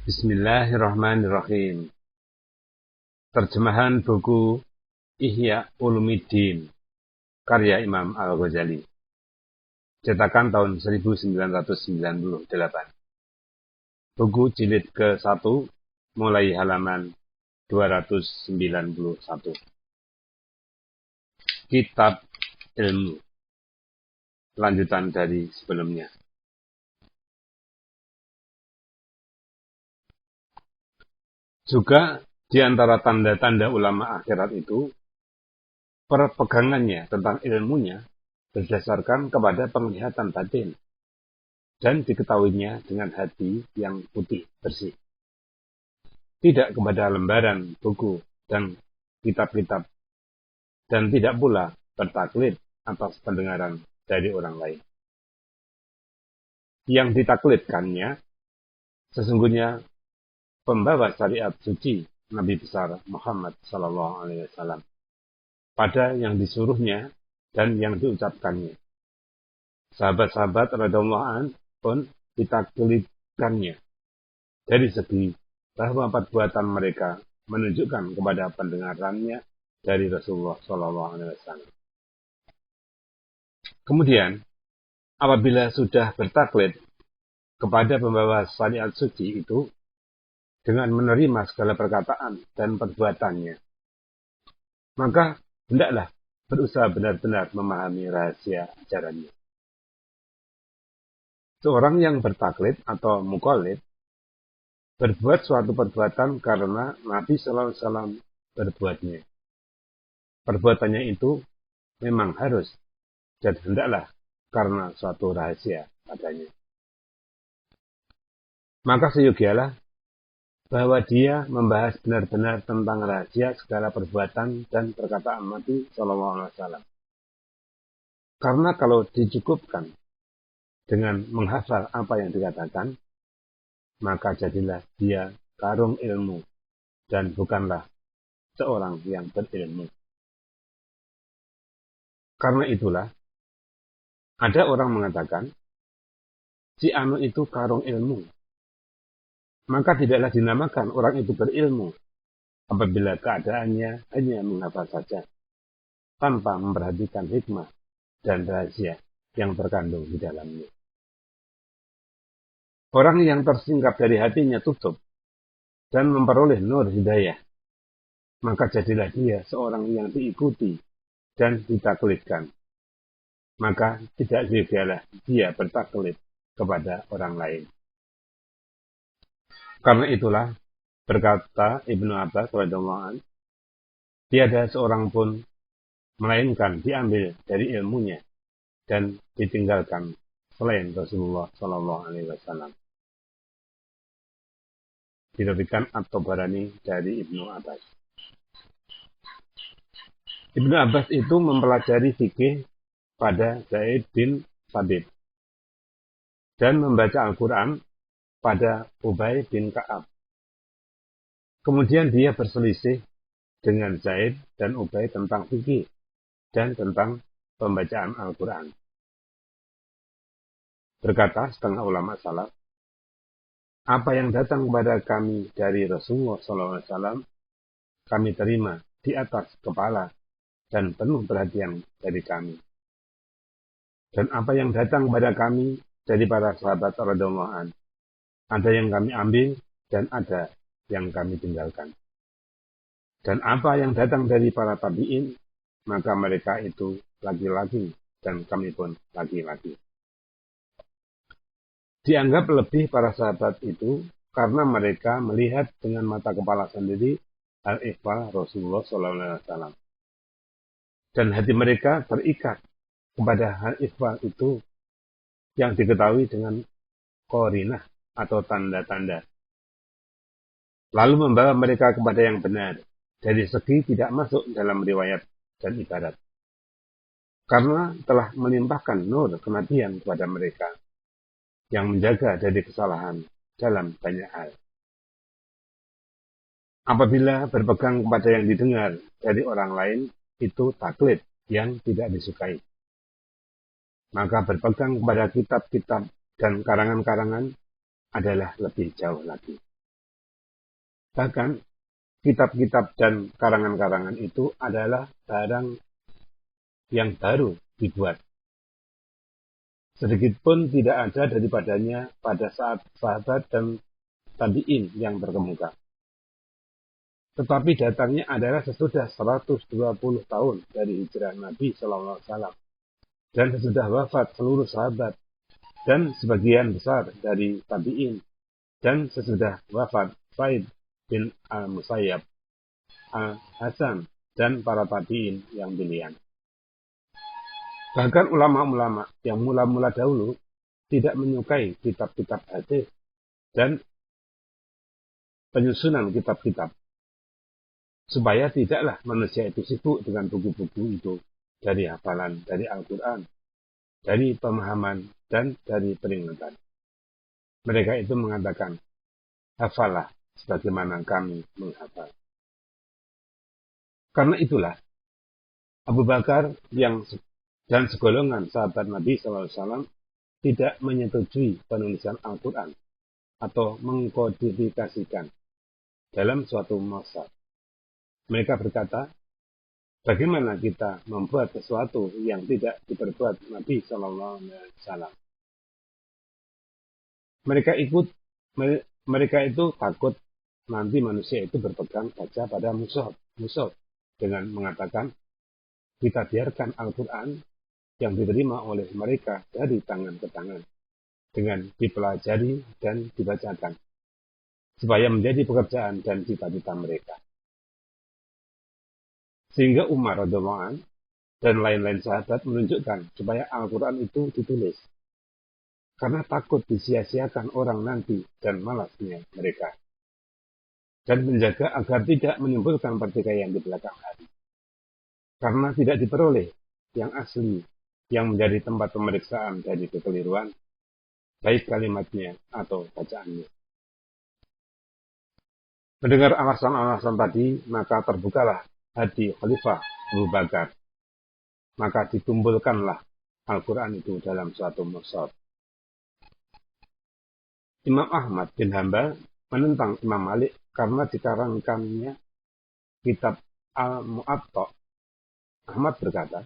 Bismillahirrahmanirrahim. Terjemahan buku Ihya Ulumuddin karya Imam Al-Ghazali. Cetakan tahun 1998. Buku jilid ke-1 mulai halaman 291. Kitab Ilmu. Lanjutan dari sebelumnya. Juga di antara tanda-tanda ulama akhirat itu, perpegangannya tentang ilmunya berdasarkan kepada penglihatan batin dan diketahuinya dengan hati yang putih bersih. Tidak kepada lembaran buku dan kitab-kitab, dan tidak pula bertaklid atas pendengaran dari orang lain. Yang ditaklidkannya sesungguhnya pembawa syariat suci Nabi besar Muhammad SAW pada yang disuruhnya dan yang diucapkannya. Sahabat-sahabat radhiyallahu anhum pun ditaklidkannya dari segi bahwa perbuatan mereka menunjukkan kepada pendengarannya dari Rasulullah SAW. Kemudian, apabila sudah bertaklid kepada pembawa syariat suci itu dengan menerima segala perkataan dan perbuatannya, maka hendaklah berusaha benar-benar memahami rahasia ajarannya. Seorang yang bertaklid atau muqallid berbuat suatu perbuatan karena Nabi Sallallahu Alaihi Wasallam berbuatnya. Perbuatannya itu memang harus dan hendaklah karena suatu rahasia padanya. Maka seyogialah bahwa dia membahas benar-benar tentang rahasia segala perbuatan dan perkataan Nabi Sallallahu Alaihi Wasallam. Karena kalau dicukupkan dengan menghafal apa yang dikatakan, maka jadilah dia karung ilmu dan bukanlah seorang yang berilmu. Karena itulah, ada orang mengatakan, si anu itu karung ilmu. Maka tidaklah dinamakan orang itu berilmu apabila keadaannya hanya menghafal saja, tanpa memperhatikan hikmah dan rahasia yang terkandung di dalamnya. Orang yang tersingkap dari hatinya tutup dan memperoleh nur hidayah, maka jadilah dia seorang yang diikuti dan ditaklidkan. Maka tidak sia-sialah dia bertaklid kepada orang lain. Karena itulah, berkata Ibnu Abbas radhiyallahu anhu, tiada seorang pun melainkan diambil dari ilmunya dan ditinggalkan selain Rasulullah Sallallahu Alaihi Wasallam. Diriwayatkan At-Tabarani dari Ibnu Abbas. Ibnu Abbas itu mempelajari fikih pada Zaid bin Sabit dan membaca Al-Quran pada Ubay bin Ka'ab. Kemudian dia berselisih dengan Zaid dan Ubay tentang fikih dan tentang pembacaan Al-Quran. Berkata setengah ulama salaf, apa yang datang kepada kami dari Rasulullah SAW, kami terima di atas kepala dan penuh perhatian dari kami. Dan apa yang datang kepada kami dari para sahabat radhiyallahu anhu, ada yang kami ambil dan ada yang kami tinggalkan. Dan apa yang datang dari para tabi'in, maka mereka itu laki-laki dan kami pun laki-laki. Dianggap lebih para sahabat itu karena mereka melihat dengan mata kepala sendiri al-ikhfal Rasulullah SAW. Dan hati mereka terikat kepada hal ikhfal itu yang diketahui dengan qarinah atau tanda-tanda. Lalu membawa mereka kepada yang benar dari segi tidak masuk dalam riwayat dan ibarat. Karena telah melimpahkan nur kenabian kepada mereka yang menjaga dari kesalahan dalam banyak hal. Apabila berpegang kepada yang didengar dari orang lain, itu taklid yang tidak disukai. Maka berpegang kepada kitab-kitab dan karangan-karangan adalah lebih jauh lagi. Bahkan kitab-kitab dan karangan-karangan itu adalah barang yang baru dibuat. Sedikit pun tidak ada daripadanya pada saat sahabat dan tabi'in yang terkemuka. Tetapi datangnya adalah sesudah 120 tahun dari hijrah Nabi SAW dan sesudah wafat seluruh sahabat dan sebagian besar dari tabi'in dan sesudah wafat Said bin Al-Musayyab, Al-Hasan dan para tabi'in yang pilihan. Bahkan ulama-ulama yang mula-mula dahulu tidak menyukai kitab-kitab hadis dan penyusunan kitab-kitab, supaya tidaklah manusia itu sibuk dengan buku-buku itu dari hafalan, dari Al-Quran, dari pemahaman, dan dari peringatan. Mereka itu mengatakan, hafalah sebagaimana kami menghafal. Karena itulah, Abu Bakar dan segolongan sahabat Nabi SAW tidak menyetujui penulisan Al-Quran atau mengkodifikasikan dalam suatu masa. Mereka berkata, bagaimana kita membuat sesuatu yang tidak diperbuat Nabi SAW? Mereka itu takut nanti manusia itu berpegang saja pada mushaf dengan mengatakan, kita biarkan Al-Quran yang diterima oleh mereka dari tangan ke tangan dengan dipelajari dan dibacakan supaya menjadi pekerjaan dan cita-cita mereka. Sehingga Umar radhiyallahu anhu dan lain-lain sahabat menunjukkan supaya Al-Quran itu ditulis karena takut disia-siakan orang nanti dan malasnya mereka, dan menjaga agar tidak menimbulkan pertikaian di belakang hari karena tidak diperoleh yang asli yang menjadi tempat pemeriksaan dari kekeliruan, baik kalimatnya atau bacaannya. Mendengar alasan-alasan tadi, maka terbukalah hati Khalifah Abu Bakar. Maka dikumpulkanlah Al-Quran itu dalam suatu mushaf. Imam Ahmad bin Hanbal menentang Imam Malik karena dikarangkannya kitab Al-Mu'atta. Ahmad berkata,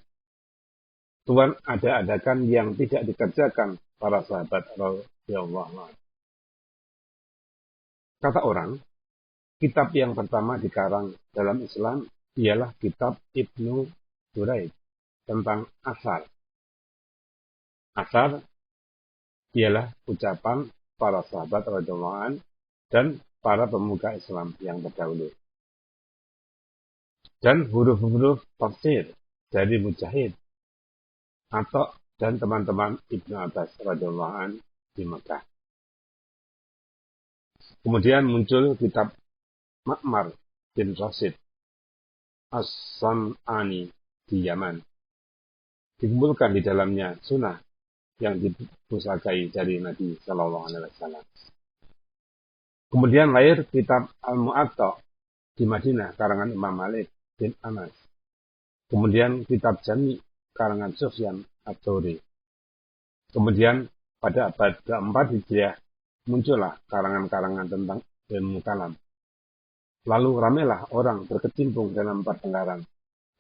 Tuhan ada-adakan yang tidak dikerjakan para sahabat radhiyallahu anhu. Kata orang, kitab yang pertama dikarang dalam Islam ialah kitab Ibnu Duraid tentang asar. Asar ialah ucapan para sahabat radhiyallahu anhu dan para pemuka Islam yang terdahulu. Dan huruf-huruf tafsir dari Mujahid, Atta dan teman-teman Ibnu Abbas radhiyallahu anhu di Mekah. Kemudian muncul kitab Ma'mar bin Rashid As-Sam'ani di Yaman. Dikumpulkan di dalamnya sunnah yang dipusakai dari Nabi Sallallahu Alaihi Wasallam. Kemudian lahir kitab Al-Mu'atta di Madinah karangan Imam Malik bin Anas. Kemudian kitab Jami karangan Sufyan Ats-Tsauri. Kemudian pada abad ke-4 Hijriah muncullah karangan-karangan tentang ilmu kalam. Lalu ramailah orang berkecimpung dalam pertengkaran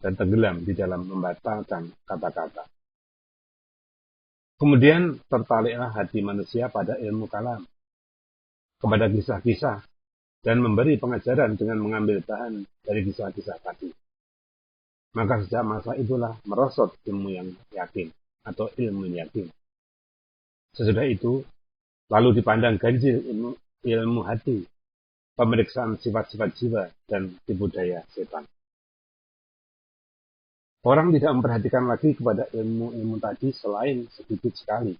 dan tenggelam di dalam membatalkan kata-kata. Kemudian tertaliklah hati manusia pada ilmu kalam, kepada kisah-kisah, dan memberi pengajaran dengan mengambil bahan dari kisah-kisah tadi. Maka sejak masa itulah merosot ilmu yang yakin atau ilmu yakin. Sesudah itu, lalu dipandang ganjil ilmu hati, pemeriksaan sifat-sifat jiwa, dan tipu daya setan. Orang tidak memperhatikan lagi kepada ilmu-ilmu tadi selain sedikit sekali.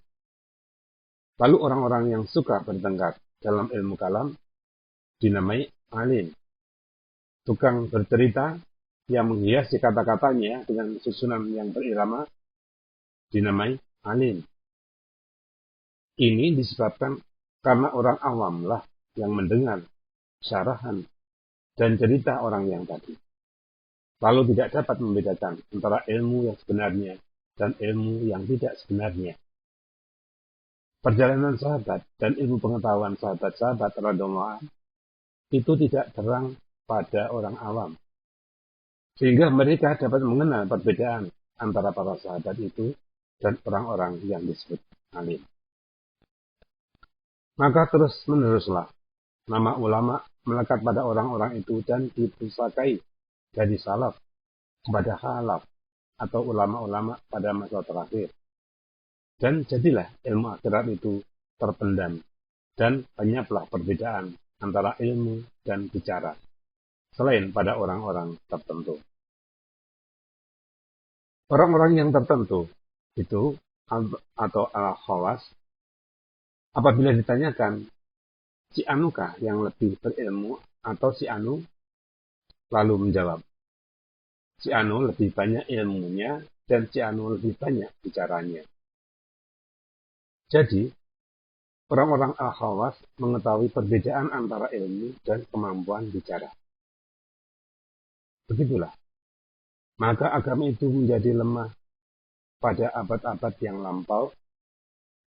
Lalu orang-orang yang suka bertengkar dalam ilmu kalam dinamai alim. Tukang bercerita yang menghiasi kata-katanya dengan susunan yang berirama dinamai alim. Ini disebabkan karena orang awamlah yang mendengar syarahan dan cerita orang yang tadi, lalu tidak dapat membedakan antara ilmu yang sebenarnya dan ilmu yang tidak sebenarnya. Perjalanan sahabat dan ilmu pengetahuan sahabat-sahabat radhiyallahu anhu itu tidak terang pada orang awam, sehingga mereka dapat mengenal perbedaan antara para sahabat itu dan orang-orang yang disebut alim. Maka terus-meneruslah nama ulama melekat pada orang-orang itu dan dipusakai dari salaf kepada khalaf atau ulama-ulama pada masa terakhir. Dan jadilah ilmu akhirat itu terpendam dan banyaklah perbedaan antara ilmu dan bicara selain pada orang-orang tertentu. Orang-orang yang tertentu itu atau al-khawas, apabila ditanyakan si anukah yang lebih berilmu atau si anu, lalu menjawab si anu lebih banyak ilmunya dan si anu lebih banyak bicaranya. Jadi orang-orang al-khawas mengetahui perbedaan antara ilmu dan kemampuan bicara. Begitulah. Maka agama itu menjadi lemah pada abad-abad yang lampau.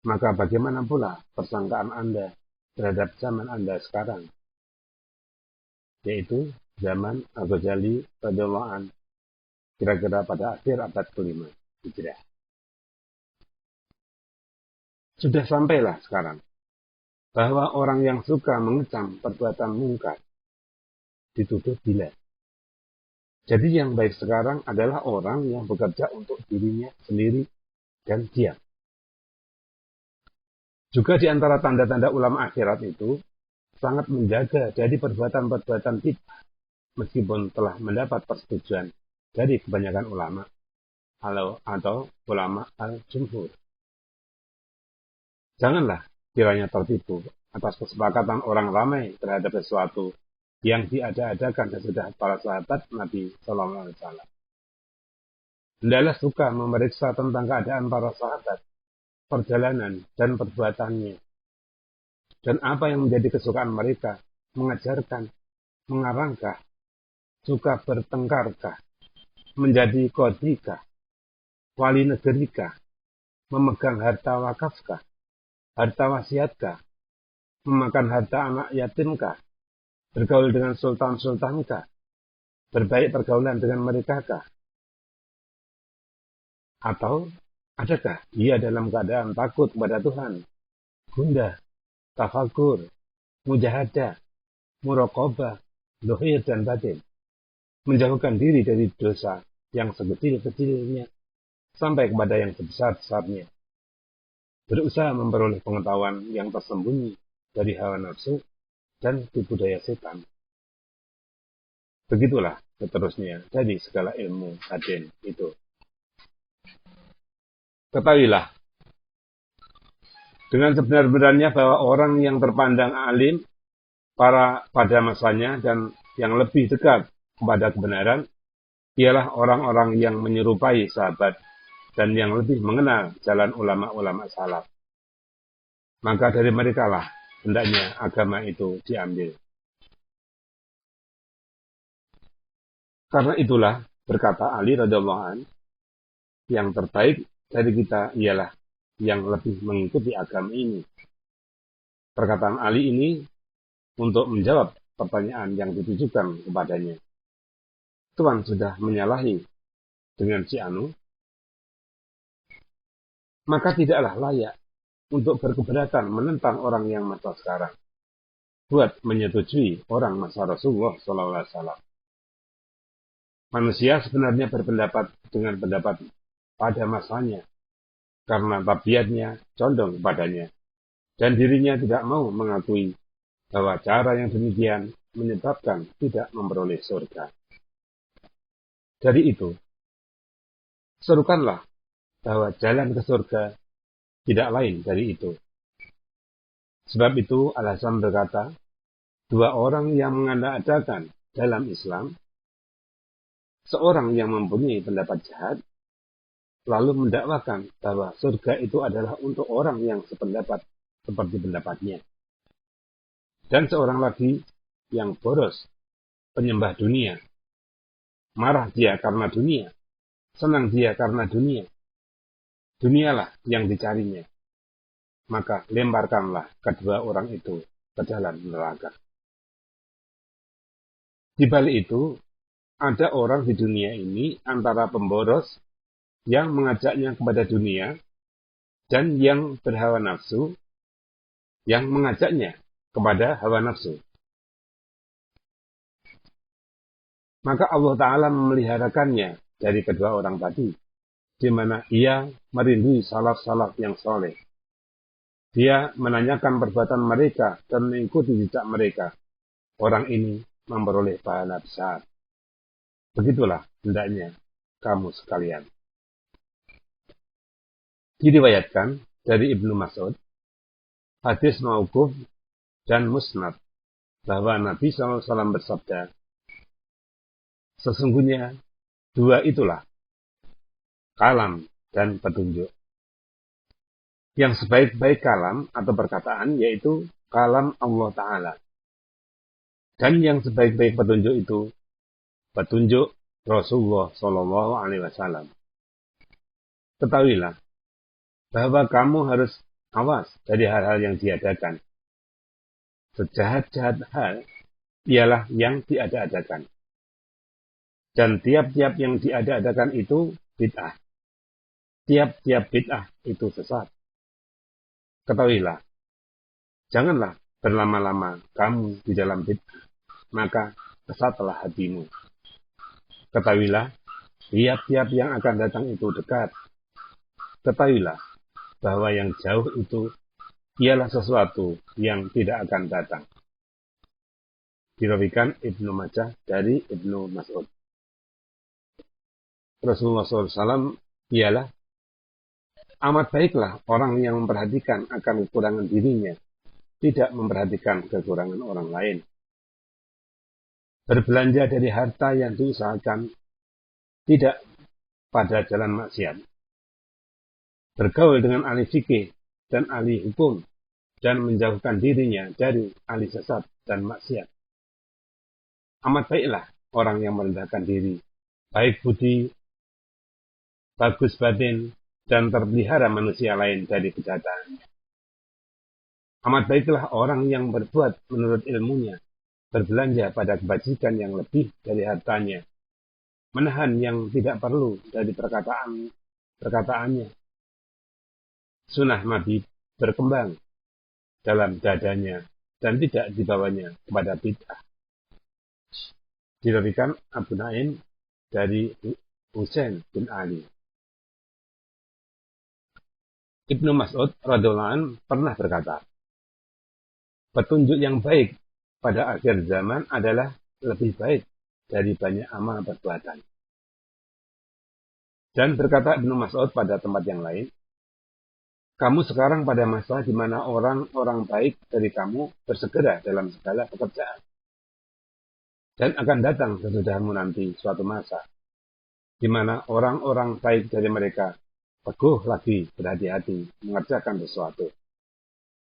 Maka bagaimana pula persangkaan Anda terhadap zaman Anda sekarang? Yaitu zaman Al-Ghazali radhiyallahu anhu, kira-kira pada akhir abad ke-5 Hijriah. Sudah sampailah sekarang bahwa orang yang suka mengecam perbuatan mungkar dituduh gila. Jadi yang baik sekarang adalah orang yang bekerja untuk dirinya sendiri dan diam. Juga di antara tanda-tanda ulama akhirat itu sangat menjaga dari perbuatan-perbuatan bid'ah meskipun telah mendapat persetujuan dari kebanyakan ulama atau ulama al-jumhur. Janganlah kiranya tertipu atas kesepakatan orang ramai terhadap sesuatu yang diada-adakan sesudah para sahabat Nabi Sallallahu Alaihi Wasallam. Hendaklah suka memeriksa tentang keadaan para sahabat, perjalanan dan perbuatannya, dan apa yang menjadi kesukaan mereka, mengajarkan, mengarangkah, suka bertengkarkah, menjadi kodikah, wali negerikah, memegang harta wakafkah, harta wasiatkah, memakan harta anak yatimkah, bergaul dengan sultan-sultankah, berbaik pergaulan dengan mereka-kah? Atau adakah dia dalam keadaan takut kepada Tuhan, gundah, tafakur, mujahadah, muraqabah, dohir dan batin, menjauhkan diri dari dosa yang sekecil-kecilnya sampai kepada yang sebesar-besarnya, berusaha memperoleh pengetahuan yang tersembunyi dari hawa nafsu dan tipu daya setan. Begitulah seterusnya dari segala ilmu batin itu. Ketahuilah dengan sebenar-benarnya bahwa orang yang terpandang alim pada masanya dan yang lebih dekat kepada kebenaran ialah orang-orang yang menyerupai sahabat dan yang lebih mengenal jalan ulama-ulama salaf. Maka dari merekalah hendaknya agama itu diambil. Karena itulah berkata Ali radhiyallahu anhu, yang terbaik dari kita ialah yang lebih mengikuti agama ini. Perkataan Ali ini untuk menjawab pertanyaan yang ditujukan kepadanya. Tuhan sudah menyalahi dengan si anu, maka tidaklah layak untuk berkeberatan menentang orang yang masa sekarang, buat menyetujui orang masa Rasulullah SAW. Manusia sebenarnya berpendapat dengan pendapat pada masanya, karena tabiatnya condong kepadanya, dan dirinya tidak mau mengakui bahwa cara yang demikian menyebabkan tidak memperoleh surga. Dari itu, serukanlah bahwa jalan ke surga tidak lain dari itu. Sebab itu Al-Hasan berkata, dua orang yang mengada-adakan dalam Islam, seorang yang mempunyai pendapat jahat, lalu mendakwakan bahwa surga itu adalah untuk orang yang sependapat seperti pendapatnya. Dan seorang lagi yang boros, penyembah dunia, marah dia karena dunia, senang dia karena dunia. Dunialah yang dicarinya. Maka lemparkanlah kedua orang itu ke dalam neraka. Di balik itu, ada orang di dunia ini antara pemboros yang mengajaknya kepada dunia dan yang berhawa nafsu yang mengajaknya kepada hawa nafsu. Maka Allah Ta'ala memeliharakannya dari kedua orang tadi, di mana ia merindui salaf-salaf yang soleh. Dia menanyakan perbuatan mereka dan mengikuti jejak mereka. Orang ini memperoleh pahala besar. Begitulah hendaknya kamu sekalian. Diriwayatkan dari Ibnu Mas'ud, hadis mauquf dan musnad, bahwa Nabi SAW bersabda, sesungguhnya dua itulah, kalam dan petunjuk. Yang sebaik-baik kalam atau perkataan yaitu kalam Allah Ta'ala. Dan yang sebaik-baik petunjuk itu petunjuk Rasulullah SAW. Ketahuilah bahwa kamu harus awas dari hal-hal yang diadakan. Sejahat-jahat hal ialah yang diada-adakan. Dan tiap-tiap yang diada-adakan itu bid'ah. Tiap-tiap bid'ah itu sesat. Ketahuilah, janganlah berlama-lama kamu di dalam bid'ah, maka sesatlah hatimu. Ketahuilah, tiap-tiap yang akan datang itu dekat. Ketahuilah, bahwa yang jauh itu ialah sesuatu yang tidak akan datang. Dirawikan Ibnu Majah dari Ibnu Mas'ud. Rasulullah SAW ialah amat baiklah orang yang memperhatikan akan kekurangan dirinya, tidak memperhatikan kekurangan orang lain. Berbelanja dari harta yang diusahakan, tidak pada jalan maksiat. Bergaul dengan ahli fikih dan ahli hukum, dan menjauhkan dirinya dari ahli sesat dan maksiat. Amat baiklah orang yang merendahkan diri, baik budi, bagus batin, dan terpelihara manusia lain dari kejahatannya. Amat baiklah orang yang berbuat menurut ilmunya, berbelanja pada kebajikan yang lebih dari hartanya, menahan yang tidak perlu dari perkataannya. Sunnah Nabi berkembang dalam dadanya dan tidak dibawanya kepada bid'ah. Diriwayatkan Abu Naim dari Husain bin Ali. Ibnu Mas'ud radhiyallahu anhu pernah berkata, petunjuk yang baik pada akhir zaman adalah lebih baik dari banyak amal perbuatan. Dan berkata Ibnu Mas'ud pada tempat yang lain, kamu sekarang pada masa di mana orang-orang baik dari kamu bersegera dalam segala pekerjaan. Dan akan datang sesudahmu nanti suatu masa, di mana orang-orang baik dari mereka teguh lagi berhati-hati mengerjakan sesuatu.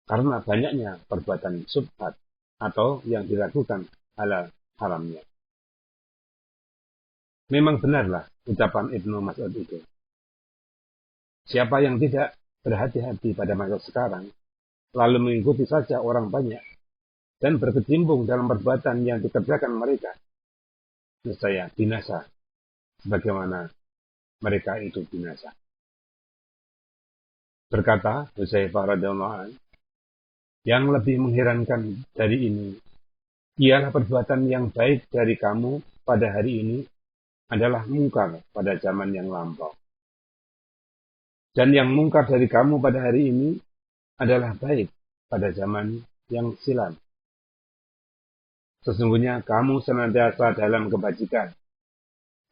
Karena banyaknya perbuatan syubhat atau yang dilakukan halal haramnya. Memang benarlah ucapan Ibnu Mas'ud itu. Siapa yang tidak berhati-hati pada masa sekarang, lalu mengikuti saja orang banyak, dan berkecimpung dalam perbuatan yang dikerjakan mereka, niscaya binasa, sebagaimana mereka itu binasa. Berkata Hudzaifah radhiyallahu anhu, yang lebih mengherankan dari ini, ialah perbuatan yang baik dari kamu pada hari ini adalah mungkar pada zaman yang lampau. Dan yang mungkar dari kamu pada hari ini adalah baik pada zaman yang silam. Sesungguhnya kamu senantiasa dalam kebajikan,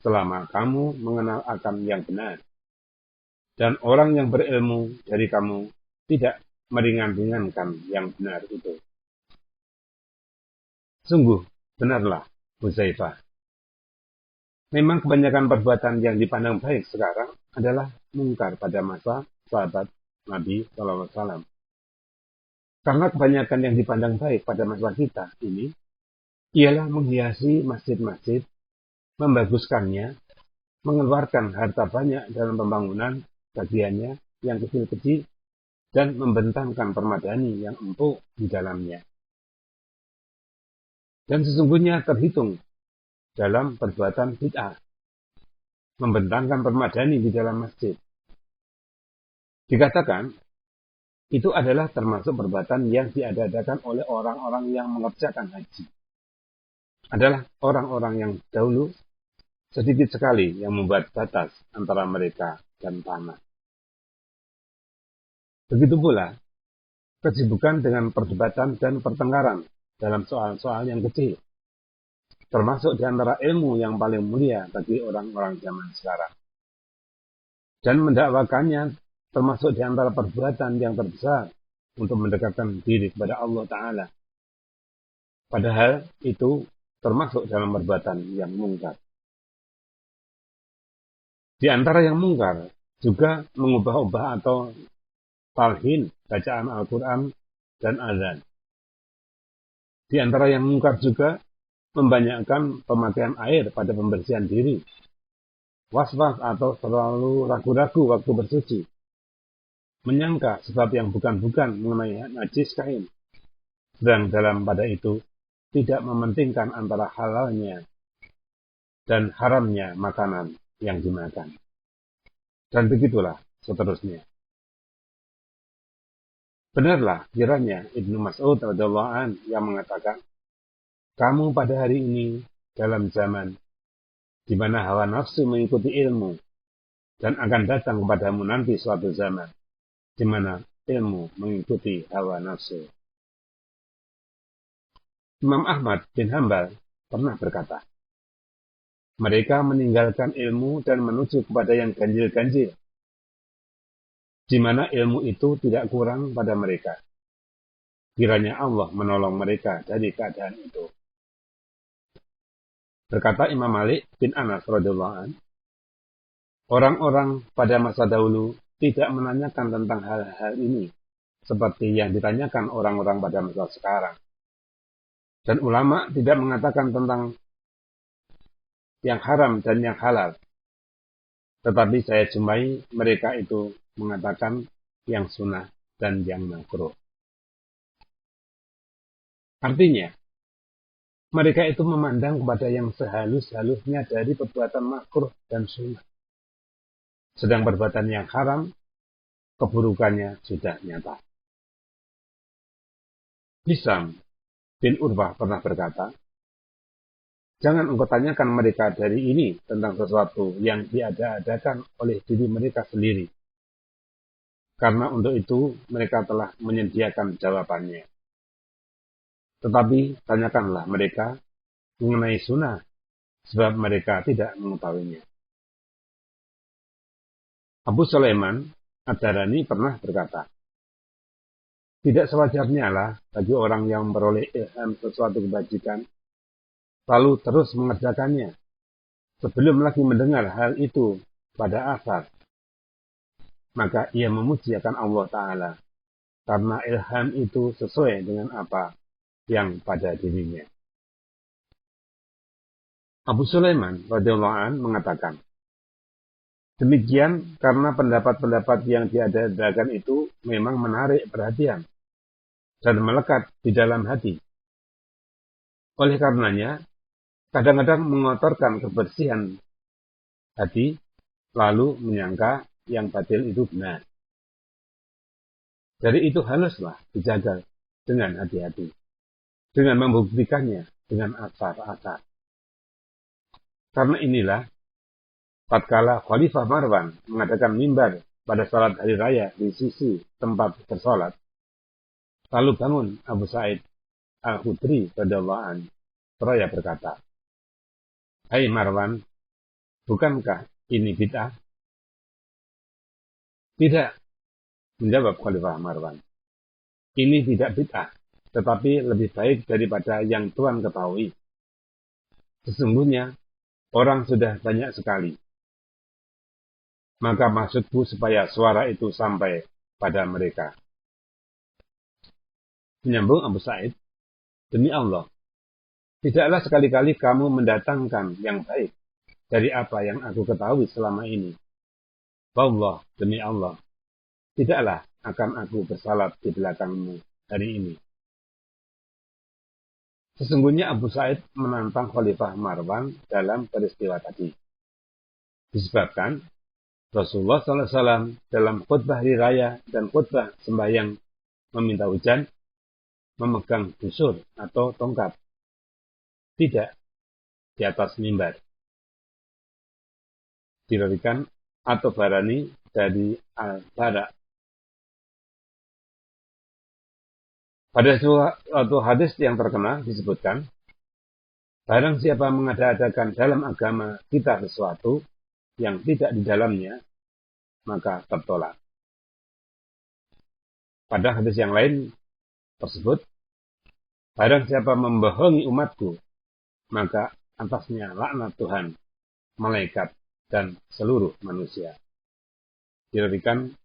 selama kamu mengenal akan yang benar. Dan orang yang berilmu dari kamu tidak meringan-ringankan yang benar itu. Sungguh, benarlah, Hudzaifah. Memang kebanyakan perbuatan yang dipandang baik sekarang adalah mungkar pada masa sahabat Nabi SAW. Karena kebanyakan yang dipandang baik pada masa kita ini ialah menghiasi masjid-masjid, membaguskannya, mengeluarkan harta banyak dalam pembangunan bagiannya yang kecil-kecil, dan membentangkan permadani yang empuk di dalamnya. Dan sesungguhnya terhitung dalam perbuatan bid'ah, membentangkan permadani di dalam masjid. Dikatakan, itu adalah termasuk perbuatan yang diadakan oleh orang-orang yang mengerjakan haji. Adalah orang-orang yang dahulu sedikit sekali yang membuat batas antara mereka dan tanah. Begitu pula, kesibukan dengan perdebatan dan pertengkaran dalam soal-soal yang kecil, termasuk di antara ilmu yang paling mulia bagi orang-orang zaman sekarang. Dan mendakwakannya termasuk di antara perbuatan yang terbesar untuk mendekatkan diri kepada Allah Ta'ala. Padahal itu termasuk dalam perbuatan yang mungkar. Di antara yang mungkar juga mengubah-ubah atau talhin bacaan Al-Quran dan azan. Di antara yang mungkar juga membanyakkan pemakaian air pada pembersihan diri, was-was atau terlalu ragu-ragu waktu bersuci, menyangka sebab yang bukan-bukan mengenai najis kain, sedang dalam pada itu tidak mementingkan antara halalnya dan haramnya makanan yang dimakan. Dan begitulah seterusnya. Benarlah kiranya Ibnu Mas'ud radhiyallahu anhu yang mengatakan, kamu pada hari ini dalam zaman di mana hawa nafsu mengikuti ilmu, dan akan datang kepadamu nanti suatu zaman di mana ilmu mengikuti hawa nafsu. Imam Ahmad bin Hanbal pernah berkata, mereka meninggalkan ilmu dan menuju kepada yang ganjil-ganjil, di mana ilmu itu tidak kurang pada mereka. Kiranya Allah menolong mereka dari keadaan itu. Berkata Imam Malik bin Anas radhiyallahu anhu, orang-orang pada masa dahulu tidak menanyakan tentang hal-hal ini seperti yang ditanyakan orang-orang pada masa sekarang. Dan ulama tidak mengatakan tentang yang haram dan yang halal. Tetapi saya jumpai mereka itu mengatakan yang sunnah dan yang makruh. Artinya, mereka itu memandang kepada yang sehalus-halusnya dari perbuatan makruh dan sunnah. Sedang perbuatan yang haram, keburukannya sudah nyata. Hisam bin Urwah pernah berkata, jangan engkau tanyakan mereka dari ini tentang sesuatu yang diada-adakan oleh diri mereka sendiri. Karena untuk itu mereka telah menyediakan jawabannya. Tetapi tanyakanlah mereka mengenai sunnah, sebab mereka tidak mengetahuinya. Abu Sulaiman Ad-Darani pernah berkata, tidak sewajarnya lah bagi orang yang memperoleh ilham sesuatu kebajikan, lalu terus mengerjakannya, sebelum lagi mendengar hal itu pada asar, maka ia memuji akan Allah Ta'ala, karena ilham itu sesuai dengan apa yang pada dirinya. Abu Sulaiman radhiyallahu anhu mengatakan, demikian karena pendapat-pendapat yang diadakan itu memang menarik perhatian dan melekat di dalam hati. Oleh karenanya, kadang-kadang mengotorkan kebersihan hati, lalu menyangka yang batil itu benar. Dari itu haruslah dijaga dengan hati-hati, dengan membuktikannya dengan asar-asar. Karena inilah, tatkala Khalifah Marwan mengadakan mimbar pada salat hari raya di sisi tempat bersolat, lalu bangun Abu Sa'id Al-Khudri radhiyallahu anhu seraya berkata, hai Marwan, bukankah ini bid'ah? Tidak, menjawab Khalifah Marwan. Ini tidak bid'ah, tetapi lebih baik daripada yang Tuhan ketahui. Sesungguhnya, orang sudah banyak sekali. Maka maksudku supaya suara itu sampai pada mereka. Menyambung Abu Sa'id, demi Allah, tidaklah sekali-kali kamu mendatangkan yang baik dari apa yang aku ketahui selama ini. Wallah, demi Allah, tidaklah akan aku bersalat di belakangmu hari ini. Sesungguhnya Abu Sa'id menantang Khalifah Marwan dalam peristiwa tadi. Disebabkan Rasulullah SAW dalam khutbah hari raya dan khutbah sembahyang meminta hujan memegang busur atau tongkat, tidak di atas mimbar. Diriwayatkan At-Tabarani dari Al-Bara. Pada suatu hadis yang terkenal disebutkan, barang siapa mengada-adakan dalam agama kita sesuatu yang tidak di dalamnya, maka tertolak. Pada hadis yang lain tersebut, barang siapa membohongi umatku, maka atasnya laknat Tuhan, malaikat, dan seluruh manusia. Diriwayatkan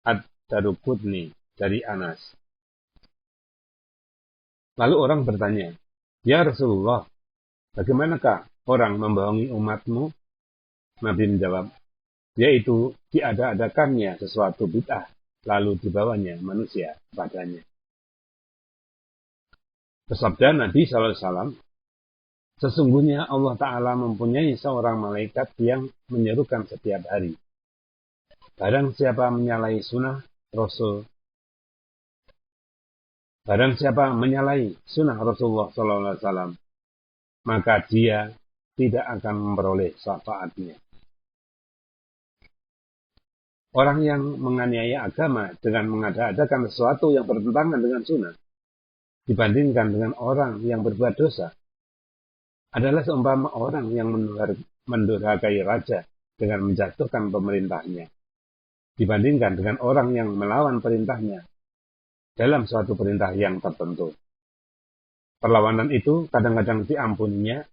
Ad-Daruqutni dari Anas. Lalu orang bertanya, "Ya Rasulullah, bagaimanakah orang membohongi umatmu?" Nabi menjawab, yaitu diada-adakannya sesuatu bid'ah, lalu dibawanya manusia padanya. Bersabda Nabi SAW, sesungguhnya Allah Ta'ala mempunyai seorang malaikat yang menyerukan setiap hari. Barang siapa menyalahi sunnah Rasulullah SAW, maka dia tidak akan memperoleh syafaatnya. Orang yang menganiaya agama dengan mengada-adakan sesuatu yang bertentangan dengan sunnah, dibandingkan dengan orang yang berbuat dosa, adalah seumpama orang yang mendurhakai raja dengan menjatuhkan pemerintahnya, dibandingkan dengan orang yang melawan perintahnya dalam suatu perintah yang tertentu. Perlawanan itu kadang-kadang diampuninya,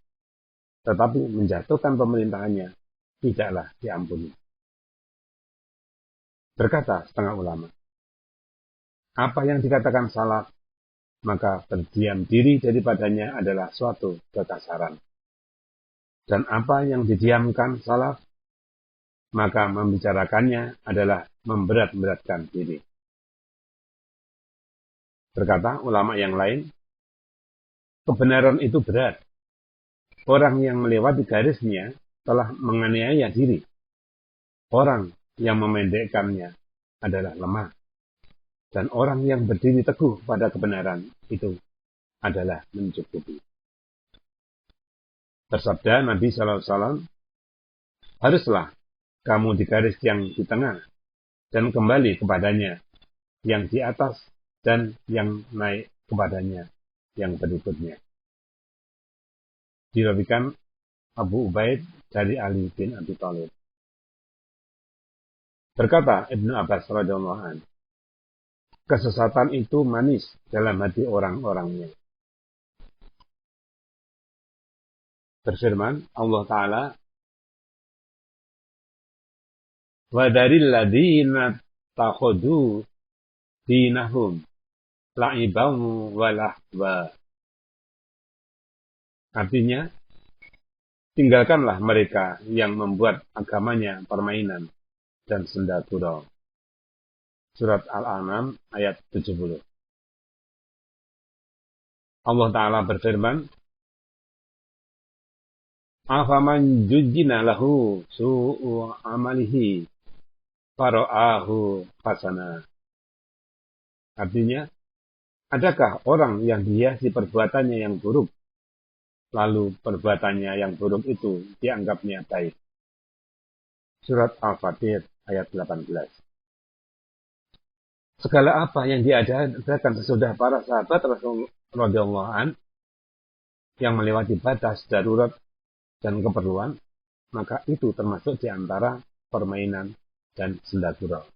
tetapi menjatuhkan pemerintahannya tidaklah diampuni. Berkata setengah ulama, apa yang dikatakan salaf, maka berdiam diri daripadanya adalah suatu kekasaran. Dan apa yang didiamkan salaf, maka membicarakannya adalah memberat-beratkan diri. Berkata ulama yang lain, kebenaran itu berat. Orang yang melewati garisnya telah menganiaya diri. Orang yang memendekkannya adalah lemah. Dan orang yang berdiri teguh pada kebenaran itu adalah mencukupi. Bersabda Nabi SAW, haruslah kamu di garis yang di tengah dan kembali kepadanya yang di atas dan yang naik kepadanya yang berikutnya. Diriwayatkan Abu Ubaid dari Ali bin Abi Thalib. Berkata Ibnu Abbas radhiyallahu anhu, kesesatan itu manis dalam hati orang-orangnya. Berfirman Allah Ta'ala, wa daril ladina takhudu dinahum la'iban wa lahwa. Artinya, tinggalkanlah mereka yang membuat agamanya permainan dan senda gurau. Surat Al-An'am ayat 70. Allah Ta'ala berfirman, afaman jujjina lahu su'u amalihi fara'ahu hasana. Artinya, adakah orang yang dihiasi perbuatannya yang buruk, lalu perbuatannya yang buruk itu dianggapnya baik? Surat Al-Fatir ayat 18. Segala apa yang diadakan sesudah para sahabat Rasulullah radhiyallahu anhu yang melewati batas darurat dan keperluan, maka itu termasuk di antara permainan dan senda gurau.